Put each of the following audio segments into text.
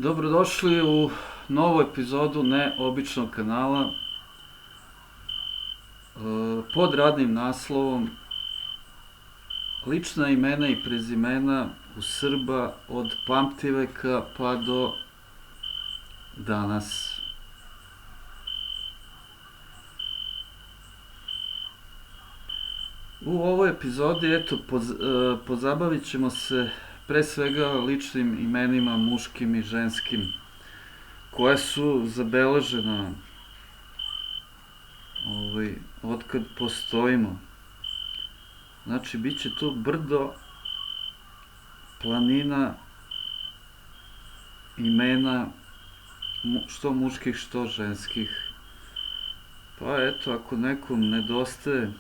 Dobrodošli u novu epizodu neobičnog kanala pod radnim naslovom Lična imena i prezimena u Srba od pamtiveka pa do danas. U ovoj epizodi pozabavit ćemo se pre svega ličnim imenima muškim i ženskim koja su zabeležena otkad postojimo. Znači, bit će tu brdo, planina, imena, što muških, što ženskih. Pa eto, ako nekom nedostaje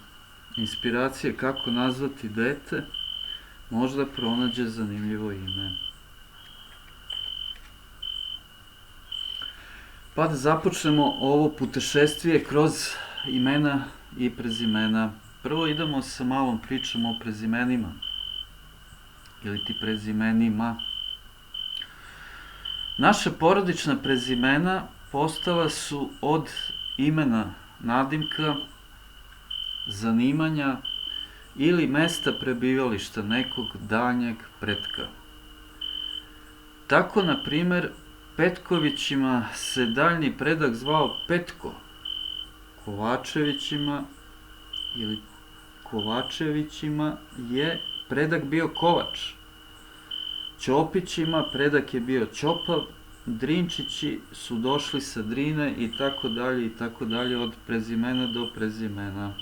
inspiracije kako nazvati dete, možda pronađe zanimljivo ime. Pa da započnemo ovo putešestvije kroz imena i prezimena. Prvo idemo sa malom pričom o prezimenima, ili ti prezimenima. Naša porodična prezimena postala su od imena, nadimka, zanimanja ili mesta prebivališta nekog daljnjeg pretka. Tako, na primer, Petkovićima se daljni predak zvao Petko, Kovačevićima je predak bio Kovač, Ćopićima predak je bio Ćopav, Drinčići su došli sa Drine i tako dalje od prezimena do prezimena.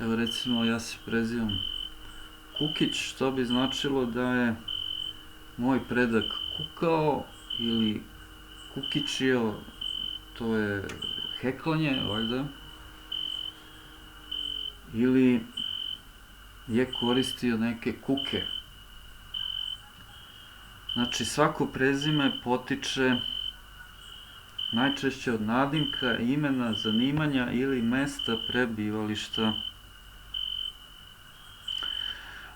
Evo, recimo, ja se prezivam Kukić, što bi značilo da je moj predak kukao ili kukičio, to je heklanje, valjda, ili je koristio neke kuke. Znači, svako prezime potiče najčešće od nadimka, imena, zanimanja ili mesta prebivališta.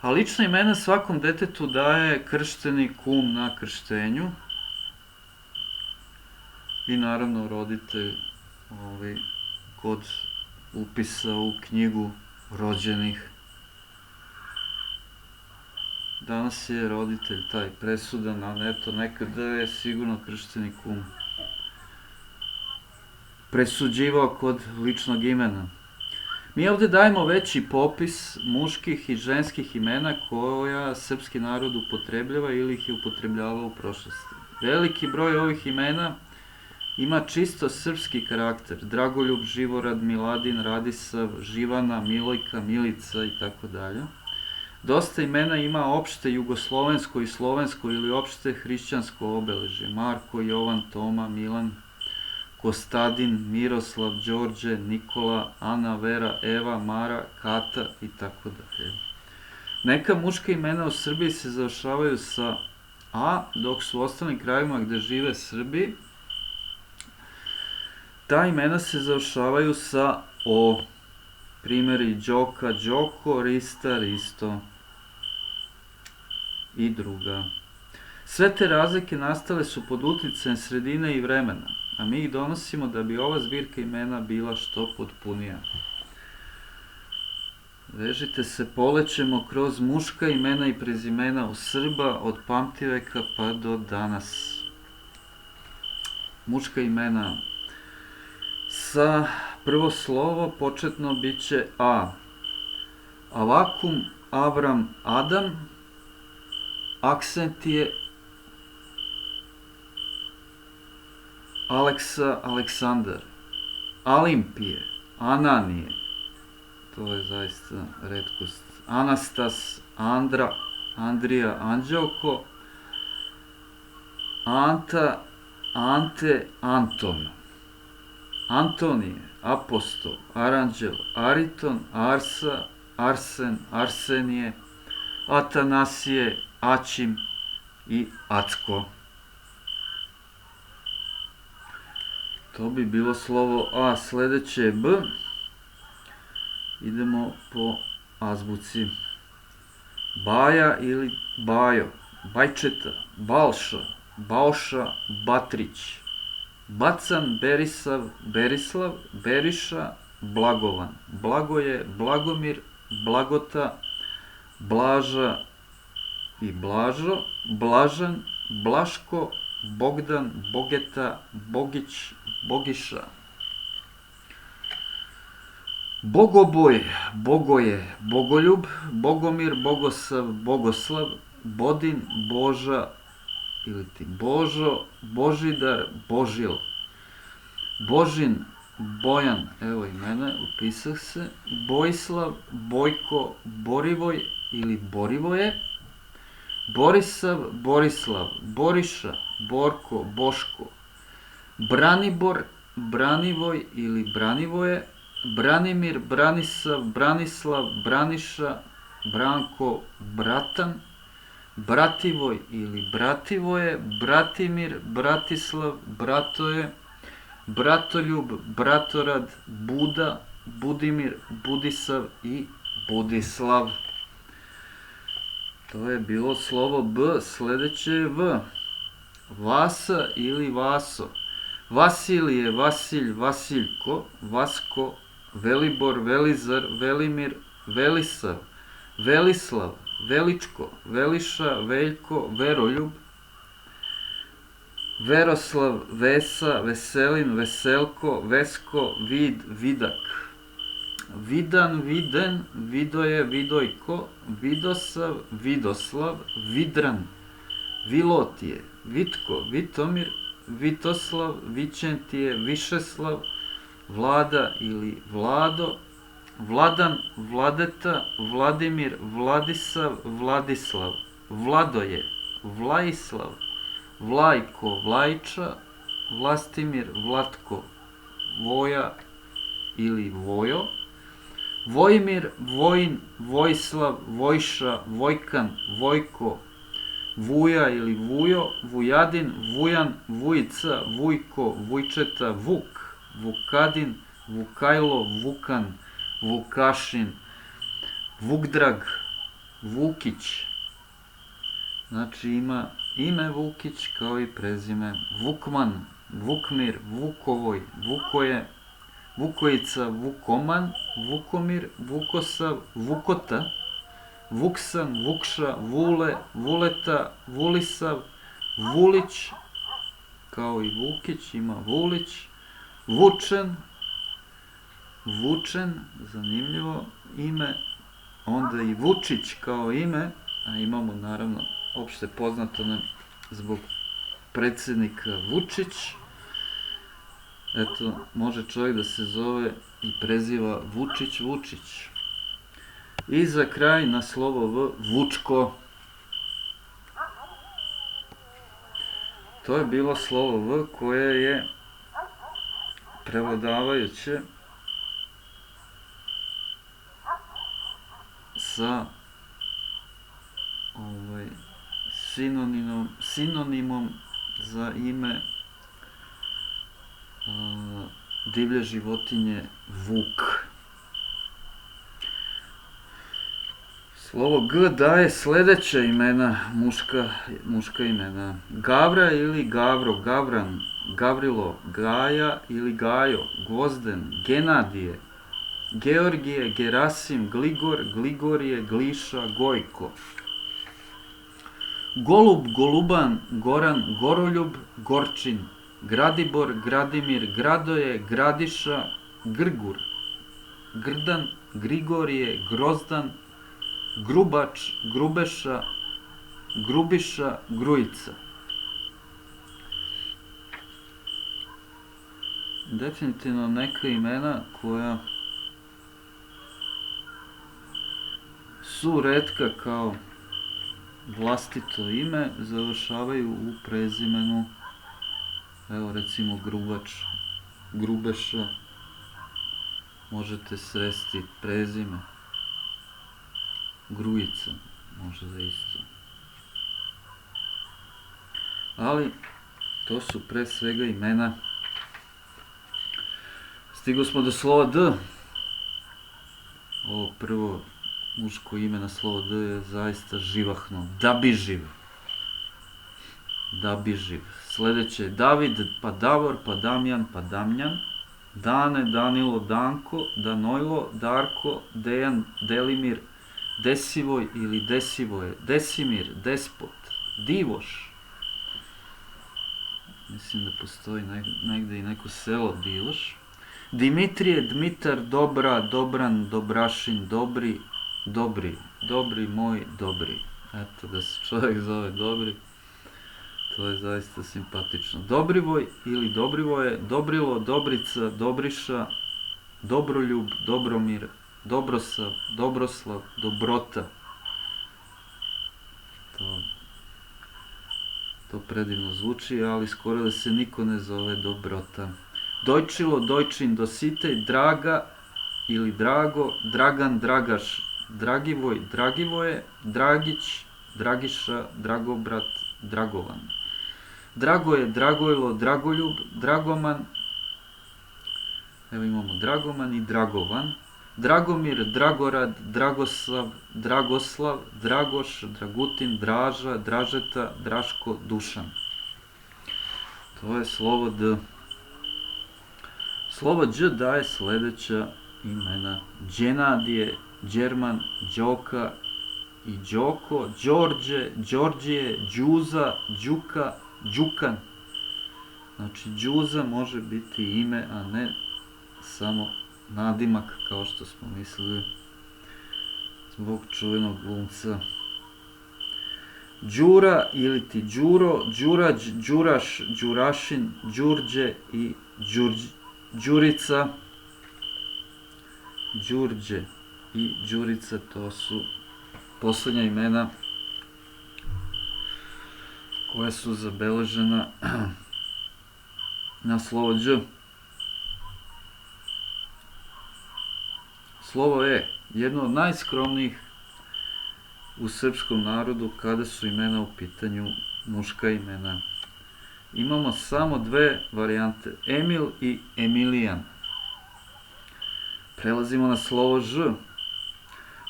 A lična imena svakom detetu daje kršteni kum na krštenju i naravno roditelj kod upisa u knjigu rođenih. Danas je roditelj taj presudan, a eto, nekada je sigurno kršteni kum presuđivao kod ličnog imena. Mi ovde dajemo veći popis muških i ženskih imena koja srpski narod upotrebljava ili ih je upotrebljavao u prošlosti. Veliki broj ovih imena ima čisto srpski karakter. Dragoljub, Živorad, Miladin, Radisav, Živana, Milojka, Milica i tako dalje. Dosta imena ima opšte jugoslovensko i slovensko ili opšte hrišćansko obeležje. Marko, Jovan, Toma, Milan, Kostadin, Miroslav, Đorđe, Nikola, Ana, Vera, Eva, Mara, Kata i tako dalje. Neka muška imena u Srbiji se završavaju sa A, dok su u ostalim krajevima gde žive Srbi, ta imena se završavaju sa O. Primjeri Đoka, Đoko, Rista, Risto i druga. Sve te razlike nastale su pod uticajem sredine i vremena, a mi ih donosimo da bi ova zbirka imena bila što potpunija. Vežite se, polećemo kroz muška imena i prezimena u Srba od pamtiveka pa do danas. Muška imena. Sa prvo slovo početno bit će A. Avakum, Avram, Adam. Aksent je Aleksa, Aleksandar. Alimpije, Ananije, to je zaista retkost. Anastas, Andra, Andrija, Anđelko. Anta, Ante, Anton. Antonije, Apostol, Aranđel, Ariton, Arsa, Arsen, Arsenije, Atanasije, Aćim i Acko. To bi bilo slovo A. Sledeće je B. Idemo po azbuci. Baja ili Bajo, Bajčeta, Balša, Baoša, Batrić, Bacan, Berislav, Beriša, Blagovan, Blagoje, Blagomir, Blagota, Blaža i Blažo, Blažan, Blaško, Bogdan, Bogeta, Bogić, Bogiša. Bogoboj, Bogoje, Bogoljub, Bogomir, Bogosav, Bogoslav, Bodin, Boža ili ti Božo, Božidar, Božil, Božin, Bojan, evo i mene, upisah se, Bojislav, Bojko, Borivoj ili Borivoje, Borisav, Borislav, Boriša, Borko, Boško, Branibor, Branivoj ili Branivoje, Branimir, Branisav, Branislav, Braniša, Branko, Bratan, Brativoj ili Brativoje, Bratimir, Bratislav, Bratoje, Bratoljub, Bratorad, Buda, Budimir, Budisav i Budislav. To je bilo slovo B, sledeće je V. Vasa ili Vaso. Vasilije, Vasilj, Vasiljko, Vasko, Velibor, Velizar, Velimir, Velisav, Velislav, Veličko, Veliša, Veljko, Veroljub, Veroslav, Vesa, Veselin, Veselko, Vesko, Vid, Vidak, Vidan, Viden, Vidoje, Vidojko, Vidosav, Vidoslav, Vidran, Vilotije, Vitko, Vitomir, Vitoslav, Vičentije, Višeslav, Vlada ili Vlado, Vladan, Vladeta, Vladimir, Vladisav, Vladislav, Vladoje, Vlajislav, Vlajko, Vlajča, Vlastimir, Vlatko, Voja ili Vojo, Vojmir, Vojin, Vojslav, Vojša, Vojkan, Vojko, Vuja ili Vujo, Vujadin, Vujan, Vujica, Vujko, Vujčeta, Vuk, Vukadin, Vukajlo, Vukan, Vukašin, Vukdrag, Vukić. Znači ima ime Vukić kao i prezime Vukman, Vukmir, Vukovoj, Vukoje, Vukojica, Vukoman, Vukomir, Vukosav, Vukota, Vuksan, Vukša, Vule, Vuleta, Vulisav, Vulić, kao i Vukić, ima Vulić, Vučen, Vučen, zanimljivo ime, onda i Vučić kao ime, a imamo naravno opšte poznato nam zbog predsednika Vučić. Eto, može čovjek da se zove i preziva Vučić, Vučić. I za kraj na slovo V, Vučko. To je bilo slovo V koje je prevladavajuće sa sinonimom za ime divlje životinje vuk. Slovo G daje sledeća imena, muška imena. Gavra ili Gavro, Gavran, Gavrilo, Gaja ili Gajo, Gvozden, Genadije, Georgije, Gerasim, Gligor, Gligorije, Gliša, Gojko. Golub, Goluban, Goran, Goroljub, Gorčin, Gradibor, Gradimir, Gradoje, Gradiša, Grgur, Grdan, Grigorije, Grozdan, Grubač, Grubeša, Grubiša, Grujica. Definitivno neka imena koja su retka kao vlastito ime, završavaju u prezimenu. Evo recimo Grubač, Grubeša, možete sresti prezime. Grujica, može da isto. Ali, to su pre svega imena. Stigo smo do slova D. Ovo prvo muško ime na slovo D je zaista živahno. Dabiživ. da bi živ. Sljedeće je David, pa Davor, pa Damjan, pa Damnjan. Dane, Danilo, Danko, Danojlo, Darko, Dejan, Delimir, Desivoj ili Desivoje, Desimir, Despot, Divoš. Mislim da postoji negdje i neko selo Divoš. Dimitrije, Dmitar, Dobra, Dobran, Dobrašin, Dobri, Dobri, Dobri moj, Dobri. Eto, da se čovjek zove Dobri, to je zaista simpatično. Dobrivoj ili Dobrivoje, Dobrilo, Dobrica, Dobriša, Dobroljub, Dobromir, Dobrosav, Dobroslav, Dobrota. To predivno zvuči, ali skoro da se niko ne zove Dobrota. Dojčilo, Dojčin, Dositej, Draga ili Drago, Dragan, Dragaš, Dragivoj, Dragivoje, Dragić, Dragiša, Dragobrat, Dragovan. Dragoje, Dragojlo, Dragoljub, Dragoman, evo imamo Dragoman i Dragovan. Dragomir, Dragorad, Dragoslav, Dragoslav, Dragoš, Dragutin, Draža, Dražeta, Draško, Dušan. To je slovo D. Slovo Đ daje sljedeća imena. Đenadije, Đerman, Đoka i Đoko, Đorđe, Đorđije, Đuza, Đuka, Đukan. Znači Đuza može biti ime, a ne samo nadimak kao što smo mislili zbog čuvenog glumca. Đura ili ti Đuro, Đurađ, Đuraš, Đurašin, Đurđe i Đurica. Đurđe i Đurica, to su posljednja imena koja su zabeležena na slovo Đ. Slovo E, jedno od najskromnijih u srpskom narodu kada su imena u pitanju, muška imena. Imamo samo dve varijante, Emil i Emilijan. Prelazimo na slovo Ž.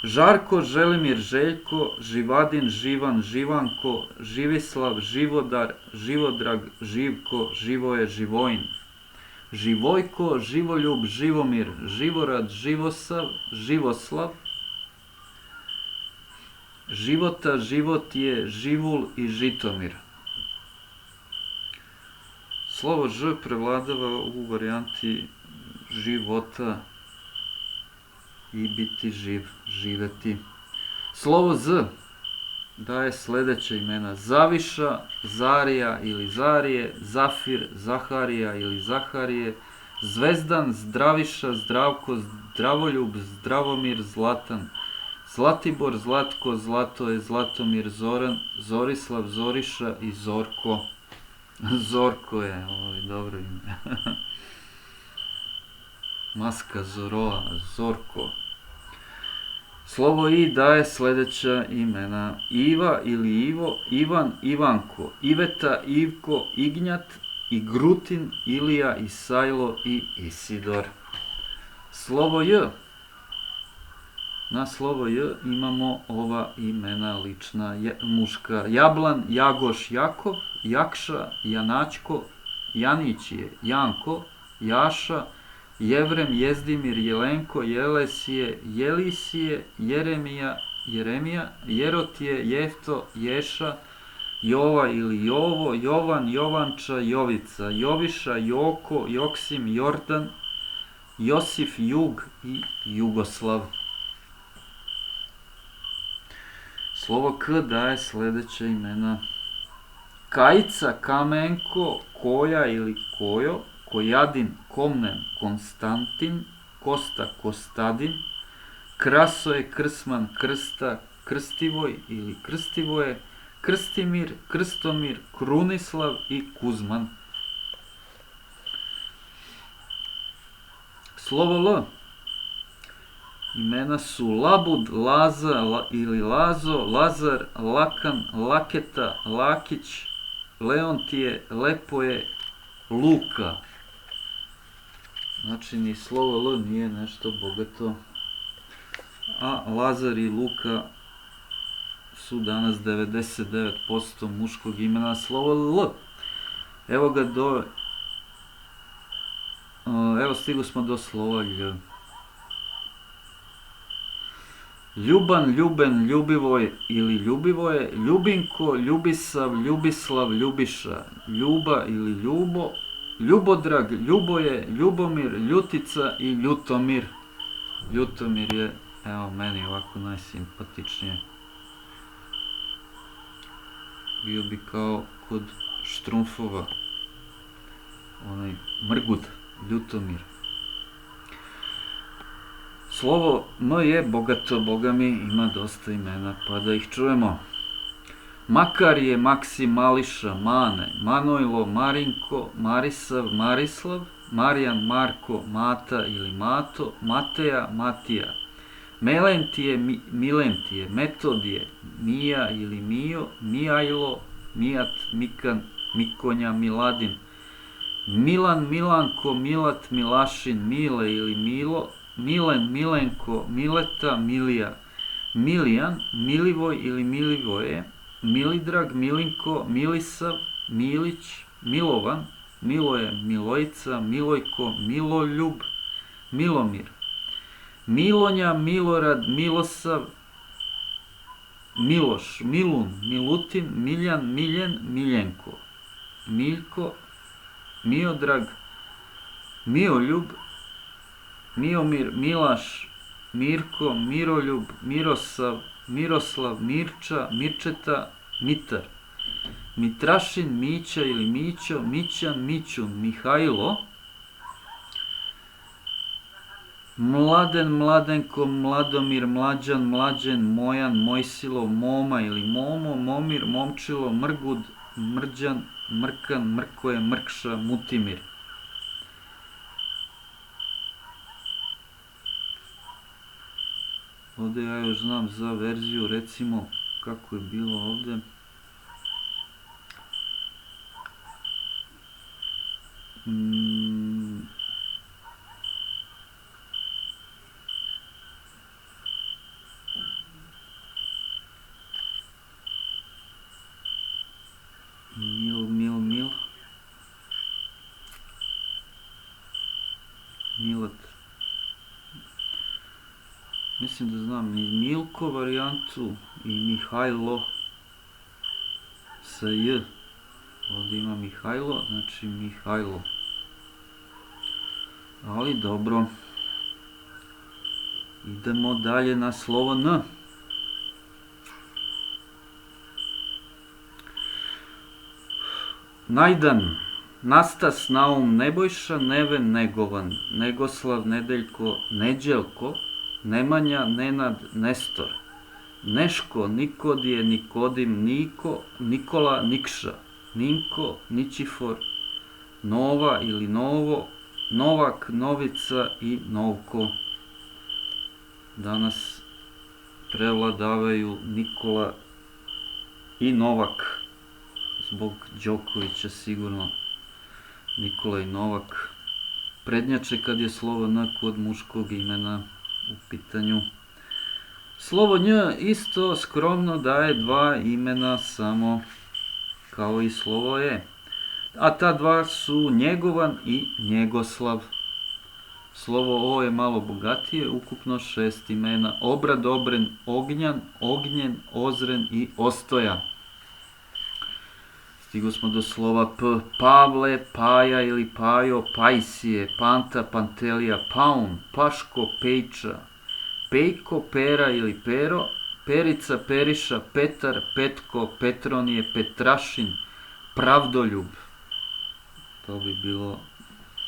Žarko, Želimir, Željko, Živadin, Živan, Živanko, Živislav, Živodar, Živodrag, Živko, Živoje, Živojin. Živojko, Živoljub, Živomir, Živorad, Živosav, Živoslav. Života, Životije, Živul i Žitomir. Slovo Ž prevladava u varijanti života i biti živ, živeti. Slovo Z daje sljedeća imena. Zaviša, Zarija ili Zarije, Zafir, Zaharija ili Zaharije, Zvezdan, Zdraviša, Zdravko, Zdravoljub, Zdravomir, Zlatan, Zlatibor, Zlatko, Zlatoje, Zlatomir, Zoran, Zorislav, Zoriša i Zorko. Zorko je, ovo je dobro ime. Maska Zoroa, Zorko. Slovo I daje sljedeća imena. Iva ili Ivo, Ivan, Ivanko, Iveta, Ivko, Ignjat, Igrutin, Ilija, Isajlo i Isidor. Slovo J. Na slovo J imamo ova imena lična, muška. Jablan, Jagoš, Jakov, Jakša, Janačko, Janićije, Janko, Jaša, Jevrem, Jezdimir, Jelenko, Jelesije, Jelisije, Jeremija, Jerotije, Jefto, Ješa, Jova ili Jovo, Jovan, Jovanča, Jovica, Joviša, Joko, Joksim, Jordan, Josif, Jug i Jugoslav. Slovo K daje sljedeća imena. Kajica, Kamenko, Koja ili Kojo, Kojadin, Komnen, Konstantin, Kosta, Kostadin, Krasoje, Krsman, Krsta, Krstivoj ili Krstivoje, Krstimir, Krstomir, Krunislav i Kuzman. Slovo L. Imena su Labud, Laza ili Lazo, Lazar, Lakan, Laketa, Lakić, Leontije, Lepoje, Luka. Znači ni slovo L nije nešto bogato, a Lazar i Luka su danas 99% muškog imena slovo L. Evo ga evo stigu smo do slova Lj. Ljuban, Ljuben, Ljubivoj ili Ljubivoje, Ljubinko, Ljubisav, Ljubislav, Ljubiša, Ljuba ili Ljubo, Ljubodrag, Ljuboje, Ljubomir, Ljutica i Ljutomir. Ljutomir je, evo, meni ovako najsimpatičnije. Bio bi kao kod Štrumfova, onaj Mrgud, Ljutomir. Slovo M je bogato, boga mi, ima dosta imena, pa da ih čujemo. Makarije, Maksi, Mališa, Mane, Manojlo, Marinko, Marisav, Marislav, Marijan, Marko, Mata ili Mato, Mateja, Matija, Melentije, Milentije, Metodije, Mija ili Mio, Mijajlo, Mijat, Mikan, Mikonja, Miladin, Milan, Milanko, Milat, Milašin, Mile ili Milo, Milen, Milenko, Mileta, Milija, Milijan, Milivoj ili Milivoje, Milidrag, Milinko, Milisav, Milić, Milovan, Miloje, Milojica, Milojko, Miloljub, Milomir, Milonja, Milorad, Milosav, Miloš, Milun, Milutin, Miljan, Miljen, Miljenko, Miljko, Miodrag, Mioljub, Miomir, Milaš, Mirko, Miroljub, Mirosav, Miroslav, Mirča, Mirčeta, Mitar, Mitrašin, Mića ili Mićo, Mićan, Mićun, Mihajlo, Mladen, Mladenko, Mladomir, Mlađan, Mlađen, Mojan, Mojsilo, Moma ili Momo, Momir, Momčilo, Mrgud, Mrđan, Mrkan, Mrkoje, Mrkša, Mutimir. Ovdje ja još znam za verziju, recimo, kako je bilo ovdje. Milat. Mislim da znam i Milko varijantu i Mihajlo sa J. Ovdje ima Mihajlo, znači Mihajlo. Ali dobro. Idemo dalje na slovo N. Najdan, Nastas, Naum, Nebojša, Neven, Negovan, Negoslav, Nedeljko, Neđelko, Nemanja, Nenad, Nestor, Neško, Nikodije, Nikodim, Niko, Nikola, Nikša, Ninko, Ničifor, Nova ili Novo, Novak, Novica i Novko. Danas prevladavaju Nikola i Novak, zbog Đokovića sigurno. Nikola i Novak prednjače kad je slovo N kod muškog imena u pitanju. Slovo Nj isto skromno daje dva imena samo kao i slovo E. A ta dva su Njegovan i Njegoslav. Slovo O je malo bogatije, ukupno 6 imena. Obrad, Obren, Ognjan, Ognjen, Ozren i Ostoja. Stigo smo do slova P. Pavle, Paja ili Pajo, Pajsije, Panta, Pantelija, Paun, Paško, Pejča, Pejko, Pera ili Pero, Perica, Periša, Petar, Petko, Petronije, Petrašin, Pravdoljub. To bi bilo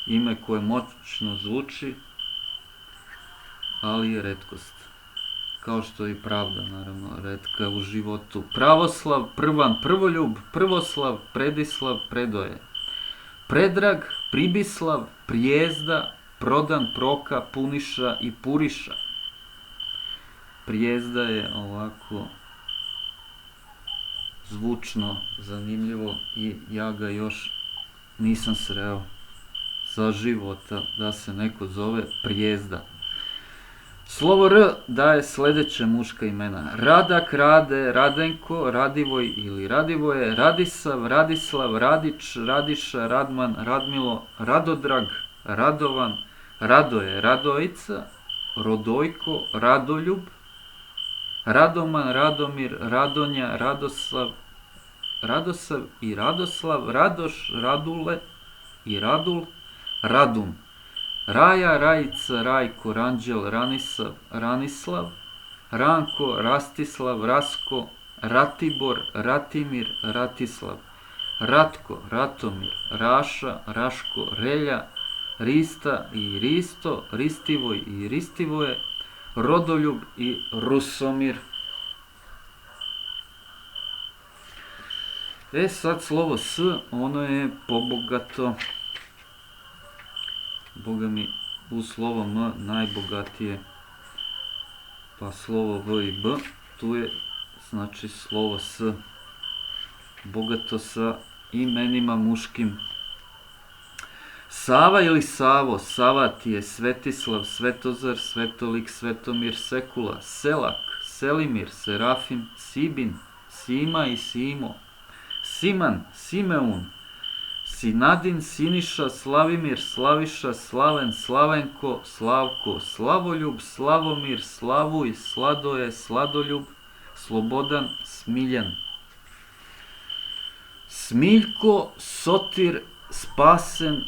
ime koje moćno zvuči, ali je retkost. Kao što i pravda, naravno, retka u životu. Pravoslav, Prvan, Prvoljub, Prvoslav, Predislav, Predoje. Predrag, Pribislav, Prijezda, Prodan, Proka, Puniša i Puriša. Prijezda je ovako zvučno zanimljivo i ja ga još nisam sreo za života da se neko zove Prijezda. Slovo R daje sljedeće muška imena. Radak, Rade, Radenko, Radivoj ili Radivoje, Radisav, Radislav, Radić, Radiša, Radman, Radmilo, Radodrag, Radovan, Radoje, Radojica, Rodojko, Radoljub, Radoman, Radomir, Radonja, Radosav i Radoslav, Radoš, Radule i Radul, Radum, Raja, Rajica, Rajko, Ranđel, Ranisav, Ranislav, Ranko, Rastislav, Rasko, Ratibor, Ratimir, Ratislav, Ratko, Ratomir, Raša, Raško, Relja, Rista i Risto, Ristivoj i Ristivoje, Rodoljub i Rusomir. Sad slovo S, ono je pobogato. Boga mi, u slovo M najbogatije, pa slovo V i B, tu je znači slovo S, bogato sa imenima muškim. Sava ili Savo, Savatije, Svetislav, Svetozar, Svetolik, Svetomir, Sekula, Selak, Selimir, Serafim, Sibin, Sima i Simo, Siman, Simeun, Sinadin, Siniša, Slavimir, Slaviša, Slaven, Slavenko, Slavko, Slavoljub, Slavomir, Slavuj, Sladoje, Sladoljub, Slobodan, Smiljan. Smiljko, Sotir, Spasen,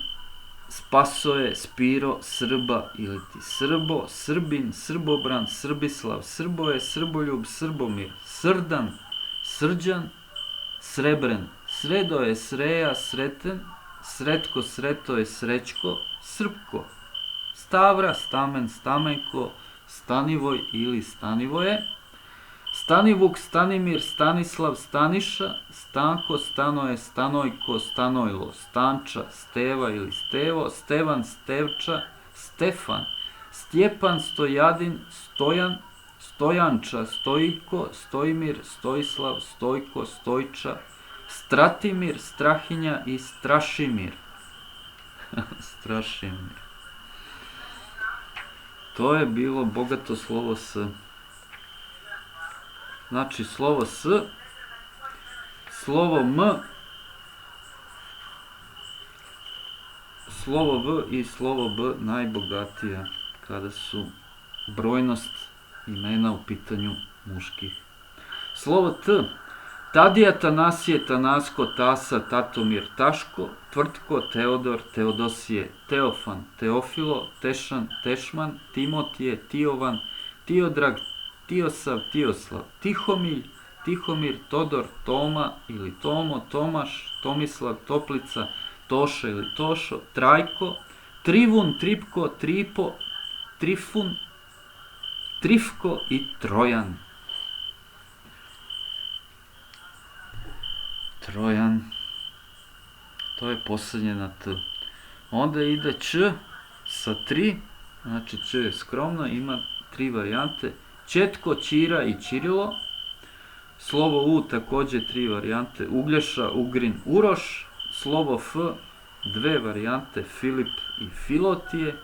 Spasoje, Spiro, Srba ili ti Srbo, Srbin, Srbobran, Srbislav, Srboje, Srboljub, Srbomir, Srdan, Srđan, Srebren, Sredoje, Sreja, Sreten, Sretko, Sretoje, Srećko, Srpko, Stavra, Stamen, Stamenko, Stanivoj ili Stanivoje, Stanivuk, Stanimir, Stanislav, Staniša, Stanko, Stanoje, Stanojko, Stanojlo, Stanča, Steva ili Stevo, Stevan, Stevča, Stefan, Stjepan, Stojadin, Stojan, Stojanča, Stojko, Stojmir, Stojislav, Stojko, Stojča, Stratimir, Strahinja i Strašimir. Strašimir. To je bilo bogato slovo S. Znači slovo S, slovo M, slovo V i slovo B najbogatija kada su brojnost imena u pitanju muških. Slovo T, Tadija, Tanasije, Tanasko, Tasa, Tatomir, Taško, Tvrtko, Teodor, Teodosije, Teofan, Teofilo, Tešan, Tešman, Timotije, Tiovan, Tiodrag, Tiosav, Tioslav, Tihomilj, Tihomir, Todor, Toma ili Tomo, Tomaš, Tomislav, Toplica, Toša ili Tošo, Trajko, Trivun, Tripko, Tripo, Trifun, Trifko i Trojan. Trojan. To je posljednje na T. Onda ide Č sa 3, znači Č je skromno, ima 3 varijante. Četko, Čira i Čirilo. Slovo U također 3 varijante. Uglješa, Ugrin, Uroš. Slovo F 2 varijante. Filip i Filotije.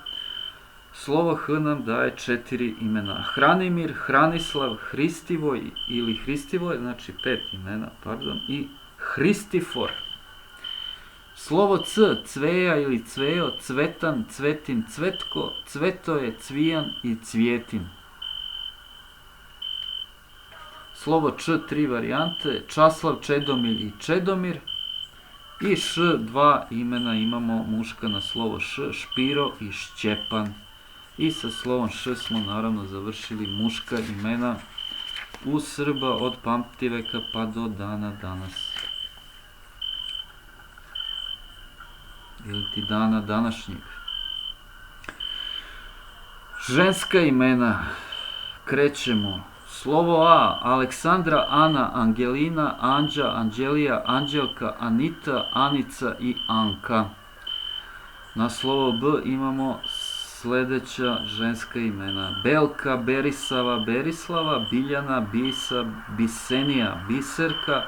Slovo H nam daje 4 imena. Hranimir, Hranislav, Hristivoj ili Hristivoj, znači 5 imena, i Hristifor. Slovo C, Cveja ili Cvejo, Cvetan, Cvetin, Cvetko, Cvetoje, Cvijan i Cvjetin. Slovo Č 3 varijante, Časlav, Čedomilj i Čedomir. I Š 2 imena imamo muška na slovo Š, Špiro i Šćepan. I sa slovom Š smo naravno završili muška imena u Srba od pamtiveka pa do dana danas. Ili ti dana današnjeg. Ženska imena. Krećemo. Slovo A, Aleksandra, Ana, Angelina, Anđa, Anđelija, Anđelka, Anita, Anica i Anka. Na slovo B imamo sljedeća ženska imena. Belka, Berisava, Berislava, Biljana, Bisa, Bisenija, Biserka,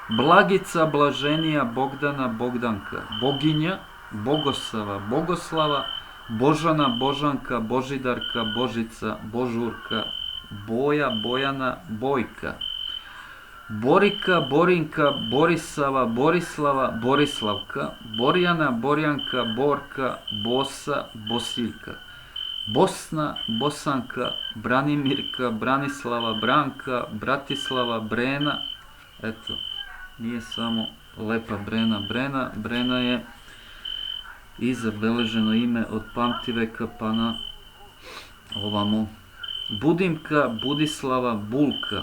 Blagica, Blaženija, Bogdana, Bogdanka, Boginja, Bogosava, Bogoslava, Božana, Božanka, Božidarka, Božica, Božurka, Boja, Bojana, Bojka, Borika, Borinka, Borisava, Borislava, Borislavka, Borjana, Borjanka, Borka, Bosa, Bosiljka, Bosna, Bosanka, Branimirka, Branislava, Branka, Bratislava, Brena. Eto, nije samo lepa Brena, Brena je i zabeleženo ime od pamtiveka pa na ovamo. Budimka, Budislava, Bulka.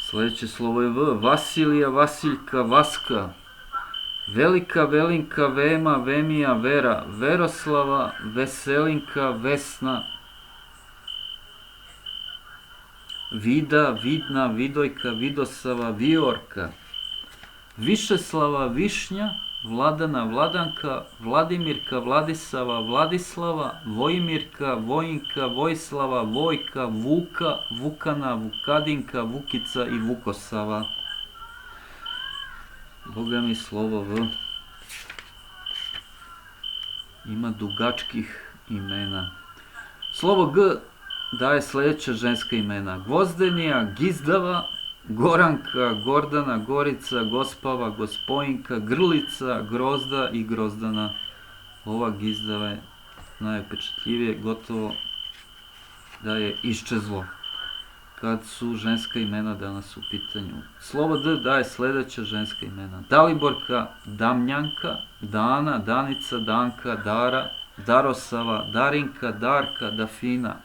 Sljedeće slovo je V. Vasilija, Vasiljka, Vaska. Velika, Velinka, Vema, Vemija, Vera. Veroslava, Veselinka, Vesna. Vida, Vidna, Vidojka, Vidosava, Viorka. Višeslava, Višnja. Vladana, Vladanka, Vladimirka, Vladisava, Vladislava, Vojimirka, Vojinka, Vojslava, Vojka, Vuka, Vukana, Vukadinka, Vukica i Vukosava. Boga mi slovo V ima dugačkih imena. Slovo G daje sljedeća ženska imena. Gvozdenija, Gizdava, Goranka, Gordana, Gorica, Gospava, Gospojinka, Grlica, Grozda i Grozdana. Ova Gizdava je najupečatljivije, gotovo da je iščezlo kad su ženska imena danas u pitanju. Slovo D daje sljedeća ženska imena. Daliborka, Damnjanka, Dana, Danica, Danka, Dara, Darosava, Darinka, Darka, Dafina.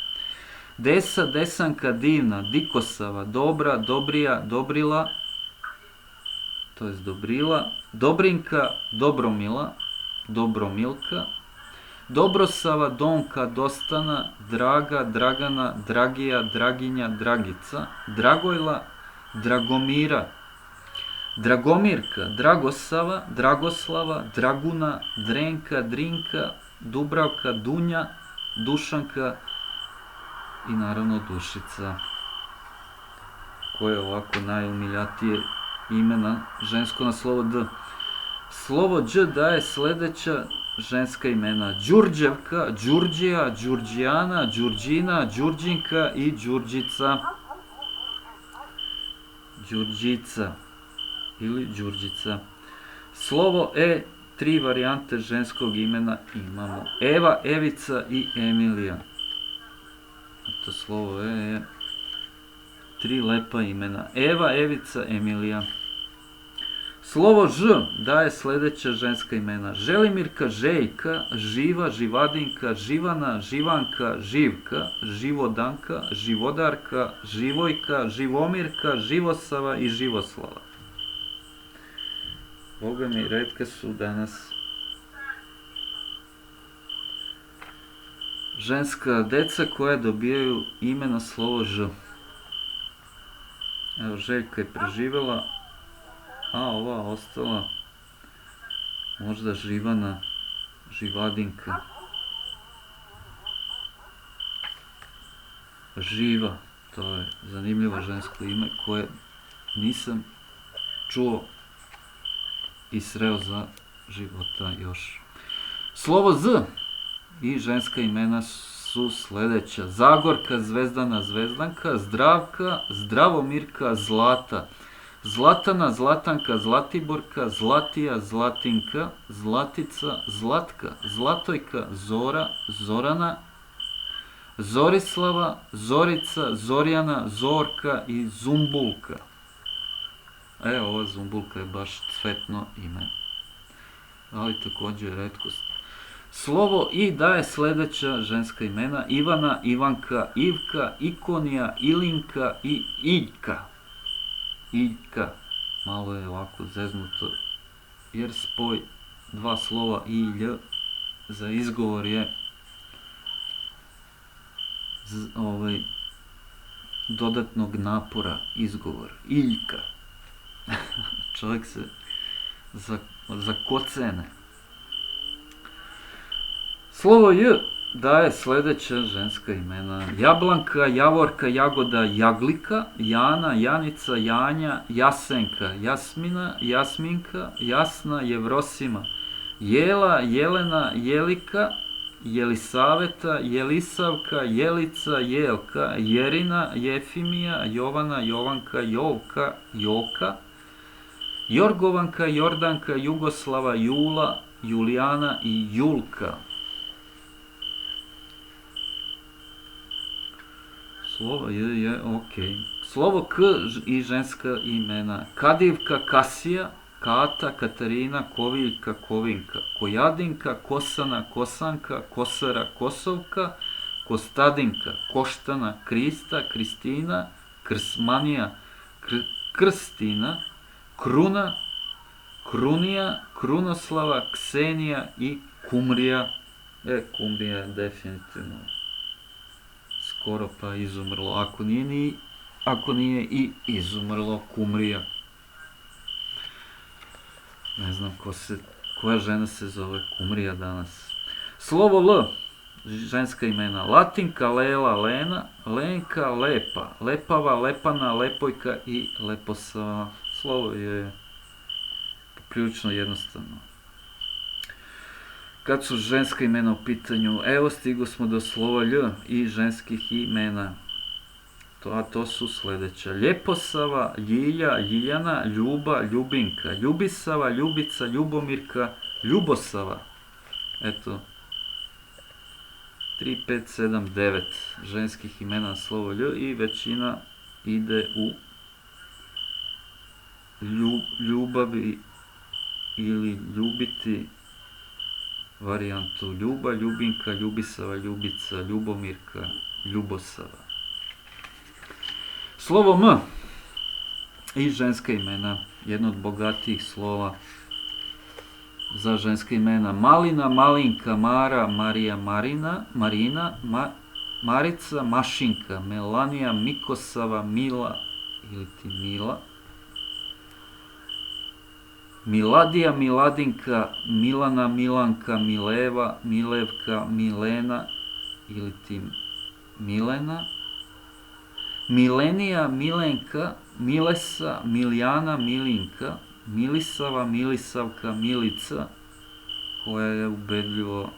Desa, Desanka, Divna, Dikosava, Dobra, Dobrija, Dobrila, to je Dobrila, Dobrinka, Dobromila, Dobromilka, Dobrosava, Donka, Dostana, Draga, Dragana, Dragija, Draginja, Dragica, Dragojla, Dragomira, Dragomirka, Dragosava, Dragoslava, Draguna, Drenka, Drinka, Dubravka, Dunja, Dušanka i naravno Dušica, koje je ovako najumiljatije imena žensko na slovo D. Slovo Đ daje sljedeća ženska imena. Đurđevka, Đurđija, Đurđijana, Đurđina, Đurđinka i Đurđica. Đurđica ili Đurđica. Slovo E, 3 varijante ženskog imena imamo. Eva, Evica i Emilija. To slovo E je 3 lepa imena. Eva, Evica, Emilija. Slovo Ž daje sljedeća ženska imena. Želimirka, Željka, Živa, Živadinka, Živana, Živanka, Živka, Živodanka, Živodarka, Živojka, Živomirka, Živosava i Živoslava. Boga mi, retke su danas ženska deca koja dobijaju ime na slovo Ž. Evo, Željka je preživjela, a ova ostala možda Živana, Živadinka. Živa, to je zanimljivo žensko ime koje nisam čuo i sreo za života još. Slovo Z i ženska imena su sljedeća. Zagorka, Zvezdana, Zvezdanka, Zdravka, Zdravomirka, Zlata, Zlatana, Zlatanka, Zlatiborka, Zlatija, Zlatinka, Zlatica, Zlatka, Zlatojka, Zora, Zorana, Zorislava, Zorica, Zorjana, Zorka i Zumbulka. Evo, ova Zumbulka je baš cvetno ime, ali također je retkost. Slovo I daje sljedeća ženska imena. Ivana, Ivanka, Ivka, Ikonija, Ilinka i Iljka. Iljka, malo je ovako zeznuto, jer spoj dva slova I i Lj za izgovor je dodatnog napora izgovor. Iljka. Čovjek se zakocene. Slovo J daje sljedeća ženska imena. Jablanka, Javorka, Jagoda, Jaglika, Jana, Janica, Janja, Jasenka, Jasmina, Jasminka, Jasna, Jevrosima, Jela, Jelena, Jelika, Jelisaveta, Jelisavka, Jelica, Jelka, Jerina, Jefimija, Jovana, Jovanka, Jovka, Joka, Jorgovanka, Jordanka, Jugoslava, Jula, Julijana i Julka. Slovo je ok. Slovo K i ženska imena. Kadivka, Kasija, Kata, Katarina, Koviljka, Kovinka, Kojadinka, Kosana, Kosanka, Kosara, Kosovka, Kostadinka, Koštana, Krista, Kristina, Krsmanija, Krstina, Kruna, Krunija, Krunoslava, Ksenija i Kumrija. Kumrija je definitivno skoro pa izumrlo, ako nije i izumrlo Kumrija. Ne znam koja žena se zove Kumrija danas. Slovo L, ženska imena. Latinka, Lela, Lena, Lenka, Lepa, Lepava, Lepana, Lepojka i Leposava. Slovo je prilično jednostavno. Kad su ženska imena u pitanju, evo stigo smo do slova Lj i ženskih imena. A to su sledeća. Ljeposava, Ljilja, Ljiljana, Ljuba, Ljubinka, Ljubisava, Ljubica, Ljubomirka, Ljubosava. Eto, 3, 5, 7, 9 ženskih imena na slovo Lj i većina ide u ljubavi ili ljubiti varijantu. Ljuba, Ljubinka, Ljubisava, Ljubica, Ljubomirka, Ljubosava. Slovo M i ženska imena, jedno od bogatijih slova za ženska imena. Malina, Malinka, Mara, Marija, Marina, Marica, Mašinka, Melanija, Mikosava, Mila ili ti Mila, Miladija, Miladinka, Milana, Milanka, Mileva, Milevka, Milena ili ti Milena, Milenija, Milenka, Milesa, Miljana, Milinka, Milisava, Milisavka, Milica, koja je ubedljivo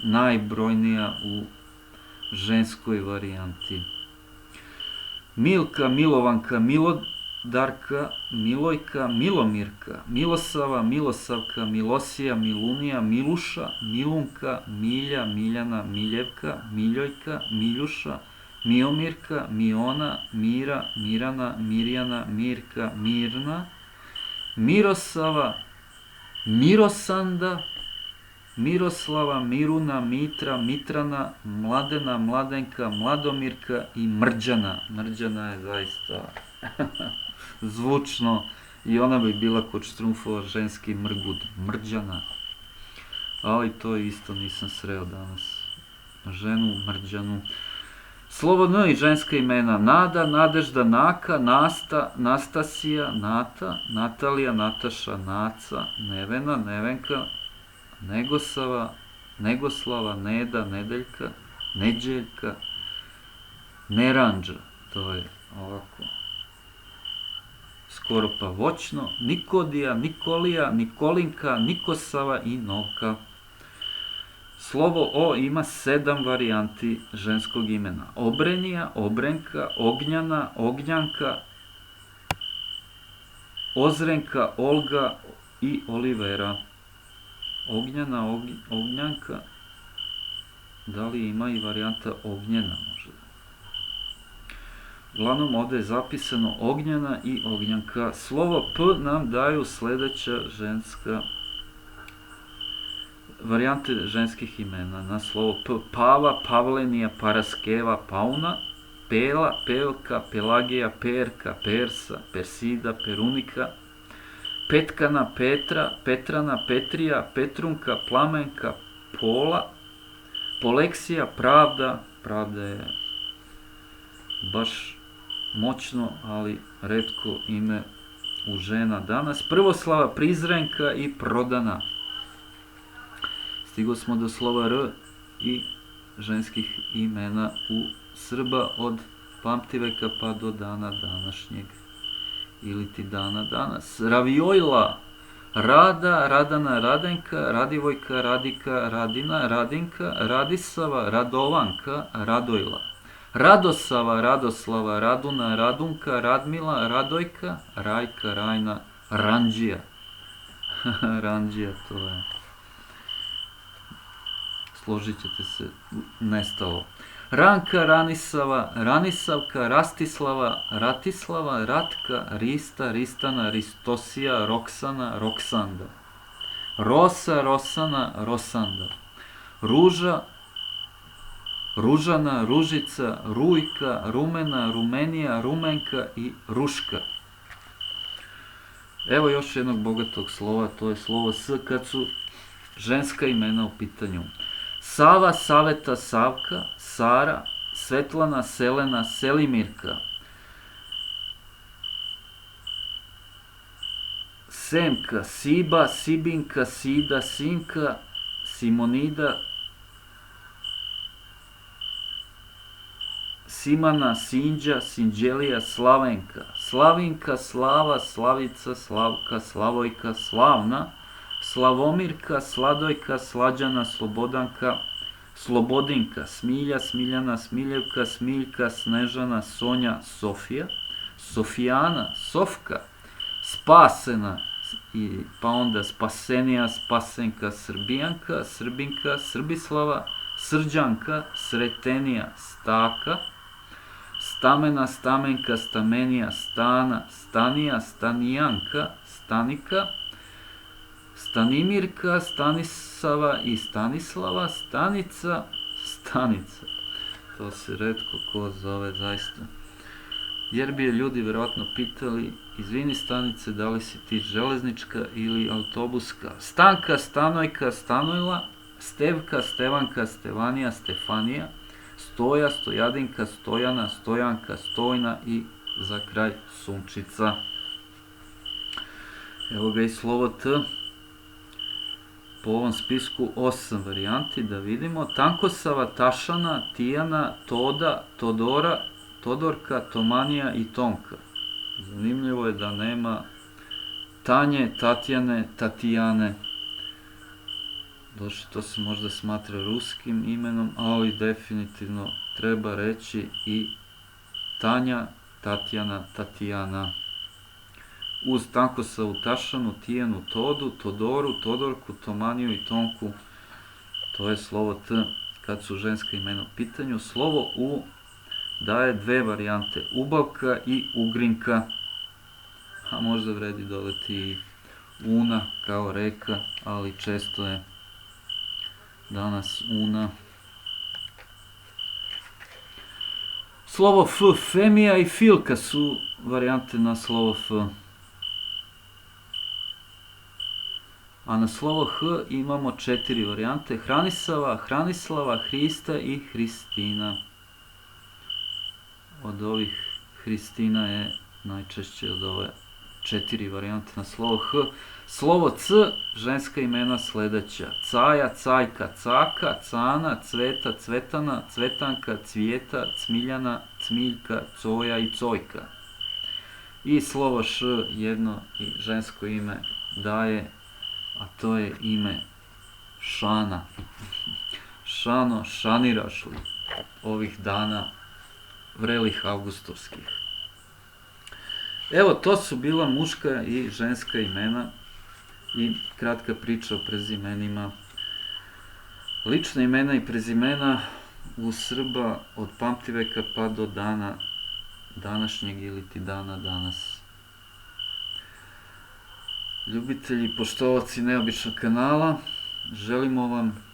najbrojnija u ženskoj varijanti. Milka, Milovanka, Milodarka, Milojka, Milomirka, Milosava, Milosavka, Milosija, Milunija, Miluša, Milunka, Milja, Miljana, Miljevka, Miljojka, Miljuša, Miomirka, Miona, Mira, Mirana, Mirjana, Mirka, Mirna, Mirosava, Mirosanda, Miroslava, Miruna, Mitra, Mitrana, Mladena, Mladenka, Mladomirka i Mrđana. Mrđana je zaista zvučno i ona bi bila kod Štrumfova ženski Mrgud. Mrđana. Ali to isto nisam sreo danas. Ženu Mrđanu. Slovo N i ženska imena. Nada, Nadežda, Naka, Nasta, Nastasija, Nata, Natalija, Nataša, Naca, Nevena, Nevenka, Negosava, Negoslava, Neda, Nedeljka, Neđeljka, Neranđa. To je ovako skoro pa voćno. Nikodija, Nikolija, Nikolinka, Nikosava i Novka. Slovo O ima 7 varijanti ženskog imena. Obrenija, Obrenka, Ognjana, Ognjanka, Ozrenka, Olga i Olivera. Ognjana, Ognjanka, da li ima i varijanta Ognjena možda? Uglavnom ovde je zapisano Ognjana i Ognjanka. Slovo P nam daju sledeća ženska varijante ženskih imena. Na slovo P. Pava, Pavlenija, Paraskeva, Pauna, Pela, Pelka, Pelagija, Perka, Persa, Persida, Perunika, Petkana, Petra, Petrana, Petrija, Petrunka, Plamenka, Pola, Poleksija, Pravda. Pravda je baš moćno, ali retko ime u žena danas. Prvoslava, Prizrenka i Prodana. Stigo smo do slova R i ženskih imena u Srba od pamtiveka pa do dana današnjeg ili ti dana danas. Ravijojla, Rada, Radana, Radenka, Radivojka, Radika, Radina, Radinka, Radisava, Radovanka, Radojla. Radosava, Radoslava, Raduna, Radunka, Radmila, Radojka, Rajka, Rajna, Ranđija. Ranđija, to je, složit ćete se, nestalo. Ranka, Ranisava, Ranisavka, Rastislava, Ratislava, Ratka, Rista, Ristana, Ristosija, Roksana, Roksanda. Rosa, Rosana, Rosanda. Ruža, Ružana, Ružica, Rujka, Rumena, Rumenija, Rumenka i Ruška. Evo još jednog bogatog slova, to je slovo S kad su ženska imena u pitanju. Sava, Saveta, Savka, Sara, Svetlana, Selena, Selimirka. Semka, Siba, Sibinka, Sida, Sinka, Simonida, Simana, Sinđa, Sinđelija, Slavenka. Slavinka, Slava, Slavica, Slavka, Slavojka, Slavna, Slavomirka, Sladojka, Slađana, Slobodanka, Slobodinka, Smilja, Smiljana, Smiljevka, Smiljka, Snežana, Sonja, Sofija, Sofijana, Sofka, Spasena, pa onda Spasenija, Spasenka, Srbijanka, Srbinka, Srbislava, Srđanka, Sretenija, Staka, Stamena, Stamenka, Stamenija, Stana, Stanija, Stanijanka, Stanika, Stanimirka, Stanisava i Stanislava, Stanica, Stanica. To se retko ko zove zaista. Jer bi je ljudi verovatno pitali, izvini Stanice, da li si ti železnička ili autobuska? Stanka, Stanojka, Stanojla, Stevka, Stevanka, Stevanija, Stefanija, Stoja, Stojadinka, Stojana, Stojanka, Stojna i za kraj Sunčica. Evo ga i slovo T. Po ovom spisku 8 varijanti, da vidimo. Tankosava, Tašana, Tijana, Toda, Todora, Todorka, Tomanija i Tonka. Zanimljivo je da nema Tanje, Tatjane, Tatijane. Došli, to se možda smatra ruskim imenom, ali definitivno treba reći i Tanja, Tatjana, Tatijana. Uz Tankosavu, Tašanu, Tijanu, Todu, Todoru, Todorku, Tomaniju i Tonku, to je slovo T kad su ženska imena u pitanju. Slovo U daje dve varijante, Ubavka i Ugrinka, a možda vredi dodati i Una kao reka, ali često je danas Una. Slovo F, Femija i Filka su varijante na slovo F. A na slovo H imamo 4 varijante, Hranisava, Hranislava, Hrista i Hristina. Od ovih Hristina je najčešće od ove 4 varijante na slovo H. Slovo C, ženska imena sledeća, Caja, Cajka, Caka, Cana, Cveta, Cvetana, Cvetanka, Cvijeta, Cmiljana, Cmiljka, Coja i Cojka. I slovo Š, jedno i žensko ime daje, a to je ime Šana. Šano, šaniraš li ovih dana vrelih avgustovskih? Evo, to su bila muška i ženska imena i kratka priča o prezimenima. Lična imena i prezimena u Srba od pamtiveka pa do dana današnjeg ili ti dana danas. Ljubitelji, poštovaoci neobičnog kanala, želimo vam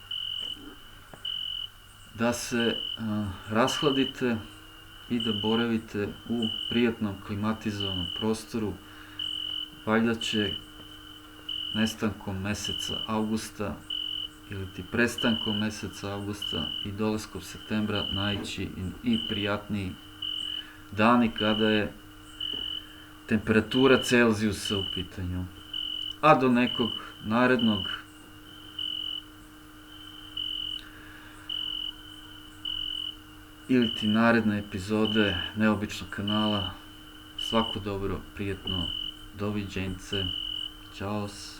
da se rashladite i da boravite u prijatnom klimatizovanom prostoru. Valjda će nestankom meseca avgusta ili ti prestankom meseca avgusta i dolaskom septembra naići i prijatniji dani kada je temperatura Celzijusa u pitanju. A do nekog narednog ili ti naredne epizode neobičnog kanala, svako dobro, prijetno, doviđenjce, čaos.